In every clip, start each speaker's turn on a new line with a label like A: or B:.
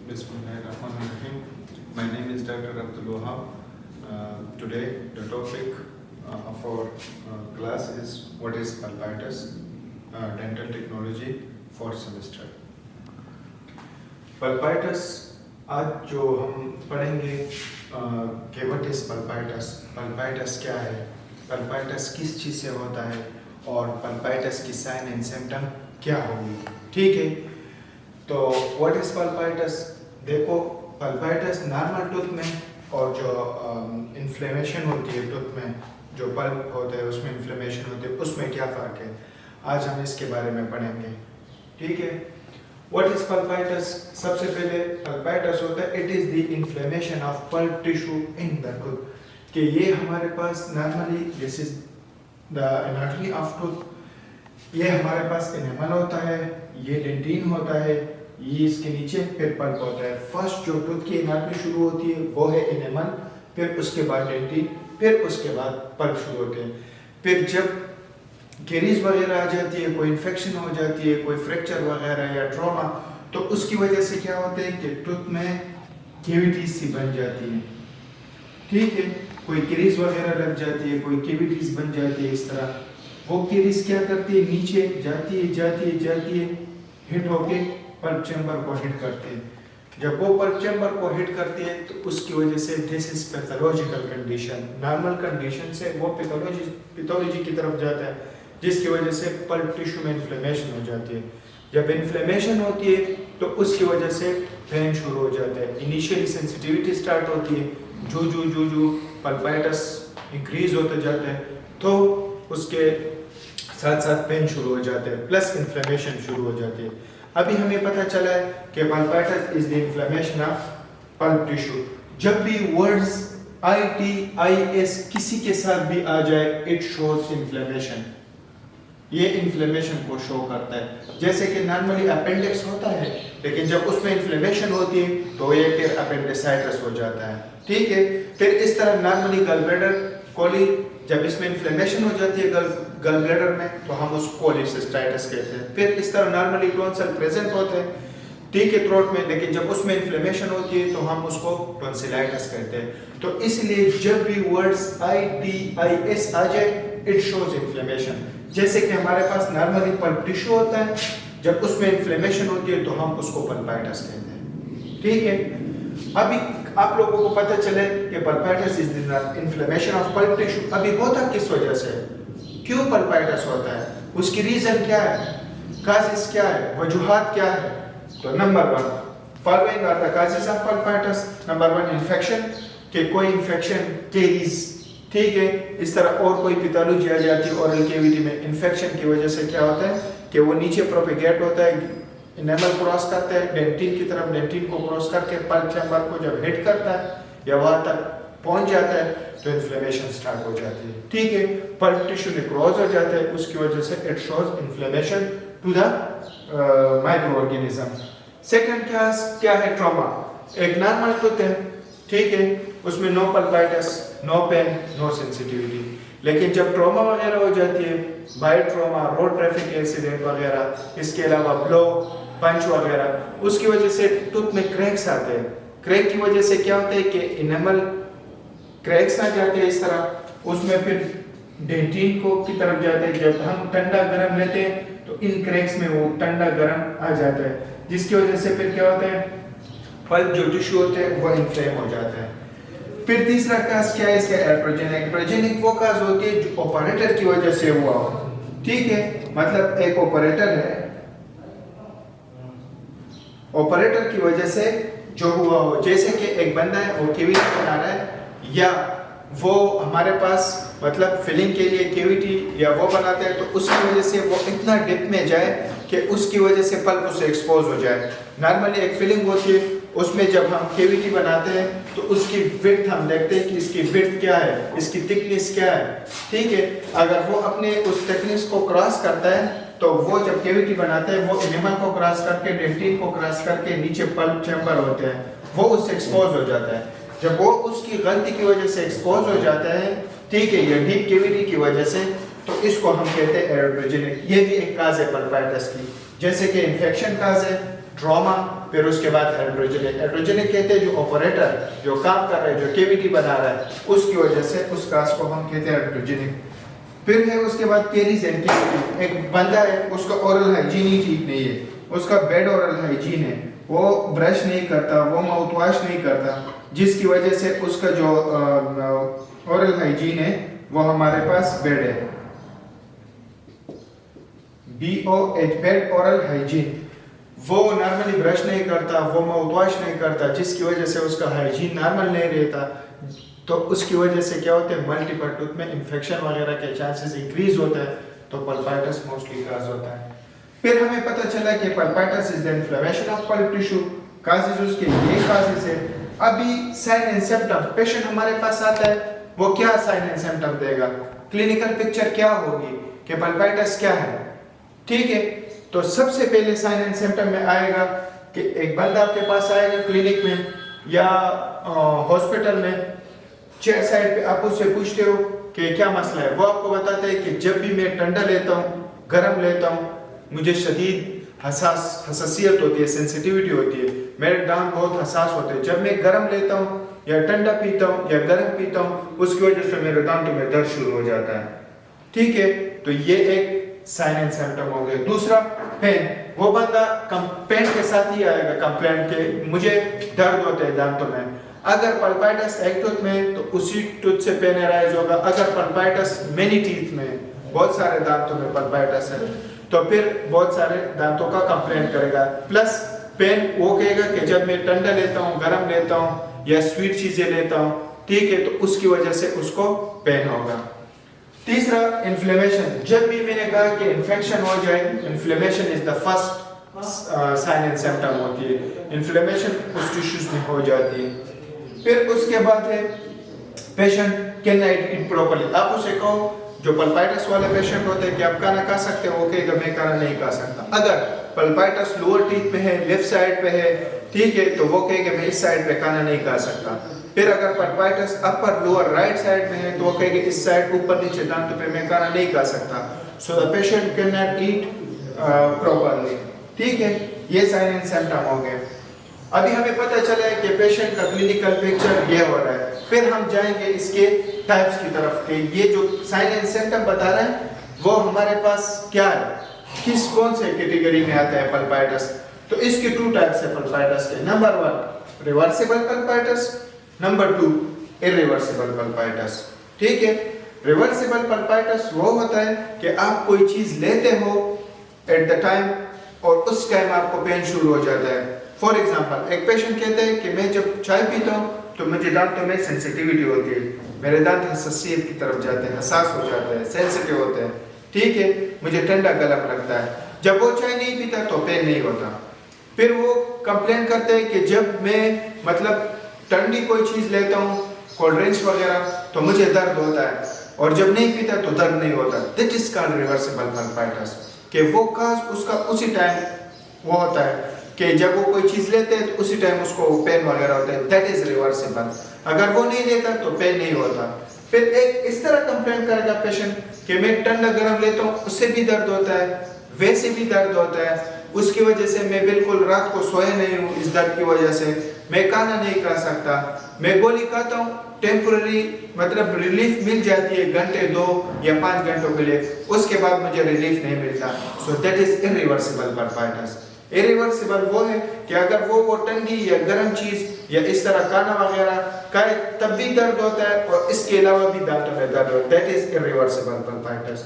A: Bismillahirrahmanirrahim. My name is Dr. Abdul Wahab. Today, the topic of our class is what is pulpitis, dental technology, fourth semester. Pulpitis, आज जो हम पढ़ेंगे कि what is pulpitis, pulpitis क्या है, pulpitis किस चीज़ से होता है और pulpitis की साइन एंड सिम्टम क्या होगी, ठीक है। तो व्हाट इज पल्पाइटिस, देखो पल्पाइटिस नॉर्मल टूथ में और जो इन्फ्लेमेशन होती है टूथ में, जो पल्प होता है उसमें इन्फ्लेमेशन होती है, उसमें क्या फ़र्क है, आज हम इसके बारे में पढ़ेंगे, ठीक है। व्हाट इज पल्पाइटिस, सबसे पहले पल्पाइटिस होता है it is the inflammation of pulp tissue in the tooth, कि ये हमारे पास normally this is the anatomy of tooth, ये हमारे पास एनिमल होता है, ये डेंटिन होता है, ये इसके नीचे फिर पल्प होता है। फर्स्ट जो टूथ की एनाटॉमी शुरू होती है वो है एनिमल, फिर उसके बाद डेंटिन, फिर उसके बाद पल्प शुरू होते हैं। फिर जब कैरीज वगैरह आ जाती है, कोई इन्फेक्शन हो जाती है, कोई फ्रैक्चर वगैरह या ट्रॉमा, तो उसकी वजह से क्या होता है कि टूथ में कैविटीज सी बन जाती है, ठीक है। कोई कैरीज वगैरह लग जाती है, कोई कैविटीज बन जाती है, इस तरह वो कैरीज क्या करती है, नीचे जाती है हिट होके पल्प चैम्बर को हिट करते हैं। जब वो पल्प चैम्बर को हिट करती है तो उसकी वजह से this is pathological condition, normal condition से वो पैथोलॉजी की तरफ जाता है, जिसकी वजह से पल्प टिश्यू में इन्फ्लेमेशन हो जाती है। जब इन्फ्लेमेशन होती है तो उसकी वजह से पेन शुरू हो जाता है, इनिशियली सेंसिटिविटी स्टार्ट होती है, जो पल्पाइटिस इंक्रीज होते जाता है तो उसके साथ साथ पेन शुरू हो जाते हैं, प्लस इन्फ्लेमेशन शुरू हो जाती है। अभी हमें पता चला है कि pulpitis is the inflammation of pulp tissue. जब भी वर्ड्स ITIS किसी के साथ भी आ जाए, इट शोज इन्फ्लेमेशन, ये इन्फ्लेमेशन को शो करता है। जैसे कि नॉर्मली अपेंडिक्स होता है, लेकिन जब उसमें इन्फ्लेमेशन होती है तो ये फिर अपेंडिसाइटिस हो जाता है, ठीक है। फिर इस तरह नॉर्मली गलब्लैडर कोली, जब इसमें इन्फ्लेमेशन हो जाती है गल ब्लैडर में तो हम उसको कोलिसिस्टाइटिस कहते हैं। फिर इस तरह नॉर्मली टॉन्सिल प्रेजेंट होते हैं, ठीक है, थ्रोट में, लेकिन जब उसमें इन्फ्लेमेशन होती है तो हम उसको टॉन्सिलाइटिस कहते हैं। तो इसलिए जब भी वर्ड्स ITIS आ जाए इट शोज इन्फ्लेमेशन। जैसे कि हमारे पास नॉर्मली पल्प टिश्यू होता है, जब उसमें इन्फ्लेमेशन होती है तो हम उसको पल्पाइटिस कहते हैं, ठीक है। अभी आप लोगों को पता चले कि pulpitis is the inflammation of pulp tissue. अभी होता किस वजह से, क्यों पल्पाइटिस होता है, उसकी रीजन क्या है, काजेस क्या है, वजूहात क्या है। तो number 1, following are the causes of pulpitis. Number 1 infection, कि कोई इन्फेक्शन, कैरीज, ठीक है, इस तरह और कोई पैथोलॉजी आ जाती है ओरल कैविटी में, इन्फेक्शन की वजह से क्या होता है कि वो नीचे प्रोपेगेट होता है, एनेमल क्रॉस करता है डेंटिन की तरफ, डेंटिन को क्रॉस करके पल्प चैम्बर को जब हिट करता है या वहां तक पहुंच जाता है तो इन्फ्लेमेशन स्टार्ट हो जाती है, ठीक है। पल्प टिश्यू नेक्रोज हो जाता है, उसकी वजह से it shows inflammation to the microorganism. Second क्या है, ट्रॉमा। एक नॉर्मल टूथ है, ठीक है, उसमें no pulpitis, no pain, no sensitivity, लेकिन जब ट्रॉमा वगैरह हो जाती है, by trauma, road traffic accident वगैरह, इसके अलावा ब्लो, पंच वगैरह, उसकी वजह से टूथ में क्रैक्स आते हैं। क्रैक की वजह से क्या होता है कि एनेमल क्रैक्स आ जाते हैं इस तरह, उसमें फिर डेंटिन को की तरफ जाते हैं। जब हम ठंडा गर्म लेते हैं तो इन क्रैक्स में वो ठंडा गर्म आ जाता है, जिसकी वजह से फिर क्या होता है, पल्प जो टिश्यू होते हैं वो इन्फ्लेम हो जाता है। फिर तीसरा काज क्या है इसका, एट्रोजेनिक। एट्रोजेनिक वो काज होती है जो ऑपरेटर की वजह से हुआ हो, ठीक है। मतलब एक ऑपरेटर है, ऑपरेटर की वजह से जो हुआ हो, जैसे कि एक बंदा है वो कैविटी बना रहा है, या वो हमारे पास मतलब फिलिंग के लिए कैविटी या वो बनाते हैं, तो उसकी वजह से वो इतना डिप में जाए कि उसकी वजह से पल्प उसे एक्सपोज हो जाए। नॉर्मली एक फिलिंग होती है, उसमें जब हम कैविटी बनाते हैं तो उसकी विड्थ हम देखते हैं कि इसकी विड्थ क्या है, इसकी थिकनेस क्या है, ठीक है। अगर वो अपने उस थिकनेस को क्रॉस करता है तो वो जब कैविटी बनाते हैं वो एनिमल को क्रॉस करके, डेंटिन को क्रॉस करके नीचे पल्प चैम्बर होते हैं, वो उससे एक्सपोज हो जाता है। जब वो उसकी गलती की वजह से एक्सपोज हो जाता है, ठीक है, या डीप कैविटी की वजह से, तो इसको हम कहते हैं एट्रोजेनिक। ये भी एक काज है पल्पाइटिस की, जैसे कि इन्फेक्शन काज है, ट्रॉमा, फिर उसके बाद एट्रोजेनिक। एट्रोजेनिक कहते हैं जो ऑपरेटर जो काम कर रहा है, जो केविटी बना रहा है, उसकी वजह से उस काज को हम कहते हैं एट्रोजेनिक। फिर है उसके बाद केरीज एंड केविटी। एक बंदा है, उसका ओरल हाइजीन ही ठीक नहीं है, उसका बैड ओरल हाइजीन है, वो ब्रश नहीं करता, वो माउथ वॉश नहीं करता, जिसकी वजह से उसका जो ओरल हाइजीन है वो हमारे पास बैड है, BOH, बैड ओरल हाइजीन। वो नॉर्मली ब्रश नहीं करता, वो माउथ वॉश नहीं करता, जिसकी वजह से उसका हाइजीन नॉर्मल नहीं रहता, तो उसकी वजह से क्या होता है, मल्टीपल टूथ में इन्फेक्शन वगैरह के चांसेस इंक्रीज होता है, तो पल्पाइटिस मोस्टली काज होता है। फिर हमें पता चला कि pulpitis is the inflammation of pulp tissue, causes उसके ये काजेस है। अभी साइन एंड सिम्टम, पेशेंट हमारे पास आता है, वो क्या साइन एंड सिम्टम देगा, क्लिनिकल पिक्चर क्या होगी कि पल्पाइटिस क्या है, ठीक है। तो सबसे पहले साइन एंड सिम्टम में आएगा कि एक बंदा आपके पास आएगा क्लिनिक में या हॉस्पिटल में, चेयर साइड पे आप उससे पूछते हो कि क्या मसला है, वो आपको बताता है कि जब भी मैं ठंडा लेता हूँ, गर्म लेता हूँ, मुझे शदीद हसासियत होती है, सेंसिटिविटी होती है, मेरे दांत बहुत हसास होते हैं, जब मैं गर्म लेता हूँ या ठंडा पीता हूँ या गर्म पीता हूँ, उसकी वजह से मेरे दांतों में दर्द शुरू हो जाता है, ठीक है। तो ये एक साइन एंड सिम्टम हो गए। दूसरा पेन, वो बंदा पेन के साथ ही आएगा, कंप्लेंट के मुझे दर्द होते हैं दांतों में। अगर पल्पाइटिस एक टूथ में तो उसी टूथ से पेन अराइज होगा, अगर पल्पाइटिस मेनी टीथ में, बहुत सारे दांतों में पल्पाइटिस है, तो फिर बहुत सारे दांतों का कंप्लेंट करेगा। प्लस पेन वो कहेगा कि जब मैं ठंडा लेता हूँ, गर्म लेता हूँ या स्वीट चीजें लेता हूँ, ठीक है, तो उसकी वजह से उसको पेन होगा। तीसरा इन्फ्लेमेशन, जब भी मैंने कहा कि इन्फेक्शन हो जाए, inflammation is the first sign and symptom होती है, इन्फ्लेमेशन उस टिश्यूज में हो जाती है। फिर उसके बाद है patient can not eat properly. आप उसे कहो, जो पल्पाइटिस वाले पेशेंट होते हैं कि आप खाना खा सकते हो, वो कहेगा मैं खाना नहीं खा सकता। अगर पल्पाइटिस लोअर टीथ में है, लेफ्ट साइड पे है, ठीक है, तो वो कहेगा मैं इस साइड पे खाना नहीं खा सकता। फिर अगर pulpitis upper lower right side में है, तो वो कहेगा इस साइड ऊपर नीचे दांतों पे मैं खाना नहीं खा सकता। So the patient can not eat properly, ठीक है। ये साइन एंड सिम्टम हो गए। अभी हमें पता चला है कि पेशेंट का क्लिनिकल पिक्चर ये हो रहा है। फिर हम जाएंगे इसके टाइप्स की तरफ कि ये जो साइन एंड सिम्टम बता रहे हैं वो हमारे पास क्या है, किस कौन से कैटेगरी में आता है पल्पाइटिस। तो इसके 2 टाइप्स है पल्पाइटिस के। Number 1 reversible pulpitis, number 2 irreversible pulpitis, ठीक है। रिवर्सिबल पल्पाइटिस वो होता है कि आप कोई चीज लेते हो एट द टाइम और उस टाइम आपको पेन शुरू हो जाता है। फॉर एग्जाम्पल, एक पेशेंट कहते हैं कि मैं जब चाय पीता हूँ तो मुझे दांतों में सेंसिटिविटी होती है, मेरे दांत हसासियत की तरफ जाते हैं, हसास हो जाते हैं, सेंसिटिव होते हैं, ठीक है, मुझे ठंडा गला लगता है। जब वो चाय नहीं पीता तो पेन नहीं होता। फिर वो कंप्लेन करते हैं कि जब मैं मतलब ठंडी कोई चीज लेता हूँ, कोल्ड ड्रिंक्स वगैरह, तो मुझे दर्द होता है, और जब नहीं पीता तो दर्द नहीं होता। That is called reversible pulpitis, कि वो काज उसका उसी टाइम वो होता है कि जब वो कोई चीज लेते हैं तो उसी टाइम उसको पेन वगैरह होता है, दैट इज रिवर्सिबल। अगर वो नहीं लेता तो पेन नहीं होता। फिर एक इस तरह कंप्लेन करेगा पेशेंट कि मैं ठंडा गर्म लेता हूँ, उससे भी दर्द होता है, वैसे भी दर्द होता है, उसकी वजह से मैं बिल्कुल रात को सोया नहीं हूँ, इस दर्द की वजह से मैं खाना नहीं खा सकता, मैं गोली खाता हूँ, टेम्पोररी मतलब रिलीफ मिल जाती है घंटे 2 या 5 घंटों के लिए, उसके बाद मुझे रिलीफ नहीं मिलता। So that is irreversible pulpitis. Irreversible वो है कि अगर वो ठंडी या गर्म चीज या इस तरह खाना वगैरह खाए तब भी दर्द होता है और इसके अलावा भी दांतों में दर्द होता है, दैट इज इरिवर्सिबल पल्पाइटिस।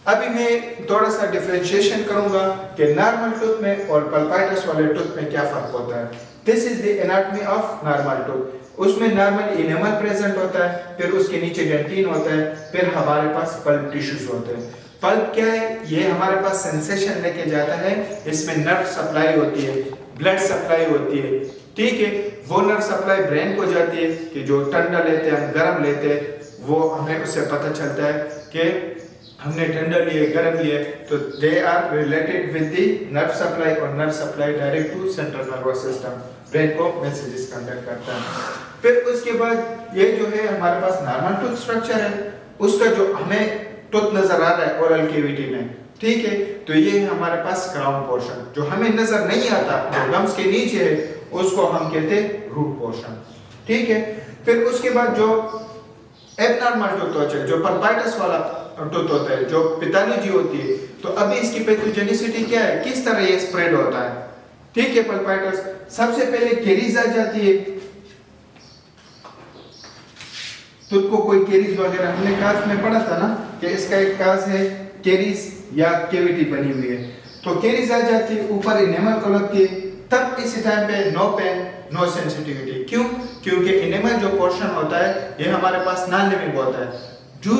A: अभी मैं थोड़ा सा डिफरेंशिएशन करूंगा कि नॉर्मल टूथ में और पल्पाइटिस वाले टूथ में क्या फर्क होता है। This is the anatomy of normal tooth. उसमें नॉर्मल इनेमल प्रेजेंट होता है, फिर उसके नीचे डेंटिन होता है, फिर हमारे पास पल्प टिश्यूज होते हैं। पल्प क्या है, ये हमारे पास सेंसेशन लेके जाता है, इसमें नर्व सप्लाई होती है, ब्लड सप्लाई होती है, ठीक है। वो नर्व सप्लाई ब्रेन को जाती है कि जो ठंडा लेते हैं, गर्म लेते हैं, वो हमें उससे पता चलता है कि हमने ठंडा लिए, गर्म लिए, तो they are related with the nerve supply, और nerve supply direct to central nervous system, brain को मैसेजेस कंडक्ट करता है। फिर उसके बाद ये जो है हमारे पास नॉर्मल टूथ स्ट्रक्चर है, उसका जो हमें टूथ नजर आ रहा है ओरल कैविटी में, ठीक है, तो ये है हमारे पास क्राउन पोर्शन, जो हमें नजर नहीं आता, जो गम्स के नीचे है, उसको हम कहते हैं रूट पोर्शन। ठीक है, फिर उसके बाद जो एबनॉर्मल टूथ होता है, जो पल्पाइटस वाला टूथ होता है, जो पैथोलॉजी होती है, तो अभी इसकी पैथोजेनिसिटी क्या है, किस तरह ये स्प्रेड होता है। ठीक है, पल्पाइटस सबसे पहले कैरीज आ जाती है, टूथ को कोई कैरीज वगैरह, हमने काज में पढ़ा था ना कि इसका एक काज है कैरीज या कैविटी बनी हुई है, तो कैरीज आ जाती है, ऊपर इनेमल को लगती है, तब इस टाइम पे नो पेन नो सेंसिटिविटी। क्यों? क्योंकि इनेमल जो पोर्शन होता है ये हमारे पास नॉन लिविंग होता है। जू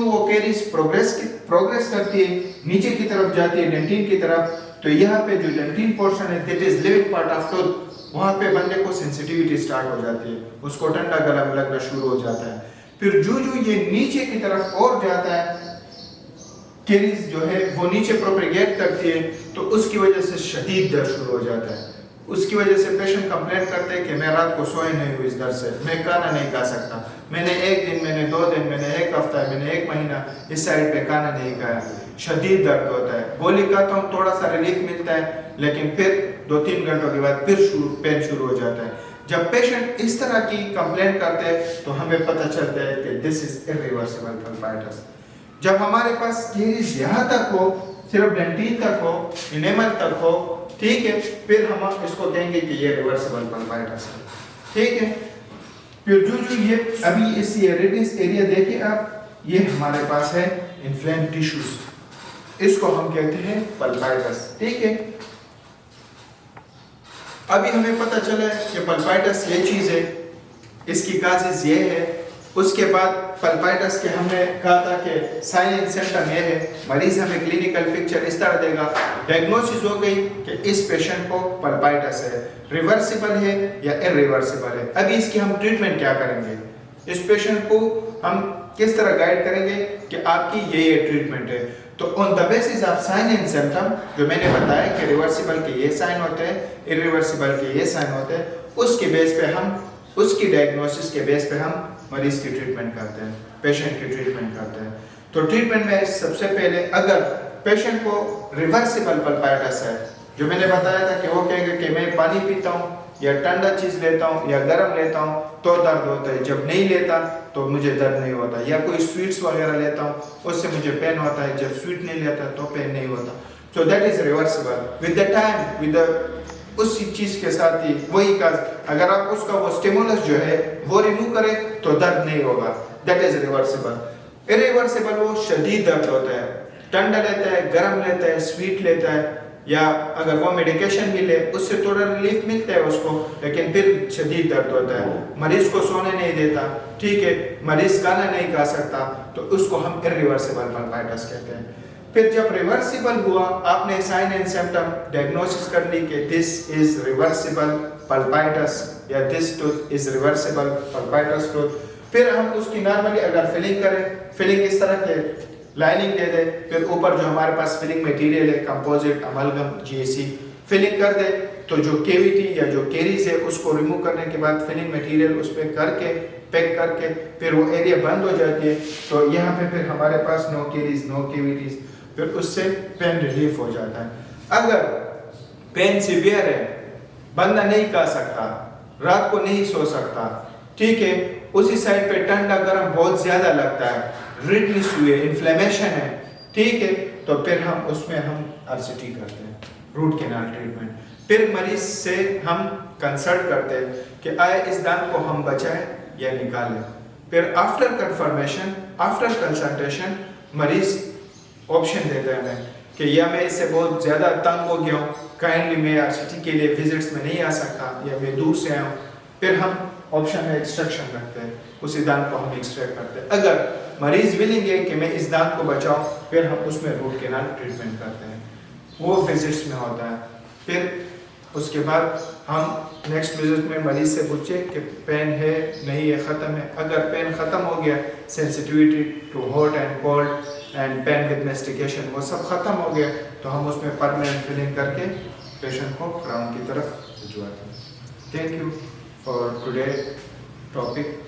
A: वो कैरीज प्रोग्रेस करती है, नीचे की तरफ जाती है डेंटिन की तरफ, तो यहाँ पे जो डेंटिन पोर्शन है that is living part of tooth, वहाँ पे बंदे को सेंसिटिविटी स्टार्ट हो जाती है, उसको ठंडा गला लगना शुरू हो जाता है। फिर जू ये नीचे की तरफ और जाता है, कैरीज जो है वो नीचे प्रोपेगेट करती है, तो उसकी वजह से शदीद दर्द शुरू हो जाता है। उसकी वजह से पेशेंट कंप्लेन करते हैं कि मैं रात को सोए नहीं हुई इस दर्द से, मैं खाना नहीं खा सकता, मैंने एक दिन, मैंने 2 दिन, मैंने एक हफ्ता, मैंने 1 महीना इस साइड पे खाना नहीं खाया, शदीद दर्द होता है। गोली खाता हूँ, थोड़ा सा रिलीफ मिलता है, लेकिन फिर 2-3 घंटों के बाद फिर पेन शुरू हो जाता है। जब पेशेंट इस तरह की कंप्लेंट करते हैं तो हमें पता चलता है कि दिस इज इरिवर्सिबल पल्पाइटिस। जब हमारे पास कैरीज यहाँ तक हो, सिर्फ डेंटिन तक हो, इनेमल तक हो, ठीक है, फिर हम इसको कहेंगे कि ये रिवर्सिबल पल्पाइटिस है। ठीक है, फिर जो ये अभी इस रेडियस एरिया देखिए आप, ये हमारे पास है इन्फ्लेम्ड टिश्यूज, इसको हम कहते हैं पल्पाइटिस। ठीक है, अभी हमें पता चला है कि पल्पाइटिस ये चीज है, इसकी काजेज ये है। उसके बाद पल्पाइटिस के हमने कहा था कि साइन एंड सिम्टम ये है, मरीज हमें क्लिनिकल पिक्चर इस तरह देगा, डायग्नोसिस हो गई कि इस पेशेंट को पल्पाइटिस है, रिवर्सिबल है या इरिवर्सिबल है। अभी इसकी हम ट्रीटमेंट क्या करेंगे, इस पेशेंट को हम किस तरह गाइड करेंगे कि आपकी ये ट्रीटमेंट है। तो on the basis of sine and symptom, जो मैंने बताया कि रिवर्सिबल के ये साइन होते हैं, इरिवर्सिबल के ये साइन होते हैं, उसके बेस पे हम, उसकी डायग्नोसिस के बेस पे हम मरीज की ट्रीटमेंट करते हैं, पेशेंट की ट्रीटमेंट करते हैं। तो ट्रीटमेंट में सबसे पहले अगर पेशेंट को रिवर्सिबल पल्पाइटिस है, जो मैंने बताया था कि वो कहेंगे कि मैं पानी पीता हूँ या ठंडा चीज लेता हूँ या गर्म लेता हूँ तो दर्द होता है, जब नहीं लेता तो मुझे दर्द नहीं होता, या कोई स्वीट्स वगैरह लेता हूँ उससे मुझे पेन होता है, जब स्वीट नहीं लेता तो पेन नहीं होता। So that is reversible with the time, with the उस चीज के साथ ही वही काज, अगर आप उसका वो स्टिमुलस जो है वो रिमूव करें तो दर्द नहीं होगा, दैट इज रिवर्सिबल। इरिवर्सिबल वो शदीद दर्द होता है, ठंडा लेता है, गर्म लेता है, स्वीट लेता है, या अगर वो मेडिकेशन भी ले उससे थोड़ा रिलीफ मिलता है उसको, लेकिन फिर शदीद दर्द होता है, मरीज को सोने नहीं देता, ठीक है, मरीज खाना नहीं खा सकता, तो उसको हम इरिवर्सिबल पल्पाइटिस कहते हैं। फिर जब रिवर्सिबल हुआ, आपने साइन एंड सिम्टम डायग्नोसिस कर ली कि दिस इज रिवर्सिबल पल्पाइटिस या this tooth is reversible pulpitis tooth, फिर हम उसकी नॉर्मली अगर फिलिंग करें, फिलिंग इस तरह के लाइनिंग दे दे, फिर ऊपर जो हमारे पास फिलिंग मटेरियल है कंपोजिट, अमलगम, जीएसी, फिलिंग कर दे, तो जो केविटी या जो कैरीज है उसको रिमूव करने के बाद फिलिंग मटेरियल उस पर करके पैक करके फिर वो एरिया बंद हो जाती है, तो यहाँ पे फिर हमारे पास नो कैरीज नो केविटीज, फिर उससे पेन रिलीफ हो जाता है। अगर पेन सीवियर है, बंदा नहीं खा सकता, रात को नहीं सो सकता, ठीक है, उसी साइड पे ठंडा गर्म बहुत ज्यादा लगता है, रेडनेस हुई है, इन्फ्लेमेशन है, ठीक है, तो फिर हम उसमें हम आरसीटी करते हैं, रूट कैनाल ट्रीटमेंट। फिर मरीज से हम कंसल्ट करते हैं कि आए इस दांत को हम बचाएं या निकालें। फिर आफ्टर कंफर्मेशन, आफ्टर कंसल्टेशन मरीज ऑप्शन देता है हमें कि या मैं इससे बहुत ज़्यादा तंग हो गया हूँ, काइंडली मैं आरसीटी के लिए विजिट्स में नहीं आ सकता, या मैं दूर से आया हूँ, फिर हम ऑप्शन में एक्सट्रैक्शन रखते हैं, उसी दांत को हम एक्सट्रैक्ट करते हैं। अगर मरीज विलिंग है कि मैं इस दांत को बचाऊं, फिर हम उसमें रूट कैनाल ट्रीटमेंट करते हैं, वो विजिट्स में होता है। फिर उसके बाद हम नेक्स्ट विजिट में मरीज से पूछे कि पेन है नहीं है, ख़त्म है। अगर पेन ख़त्म हो गया, sensitivity to hot and cold and pain with mastication वो सब ख़त्म हो गया, तो हम उसमें परमानेंट फिलिंग करके पेशेंट को क्राउन की तरफ भिजवाते हैं। Thank you for today topic.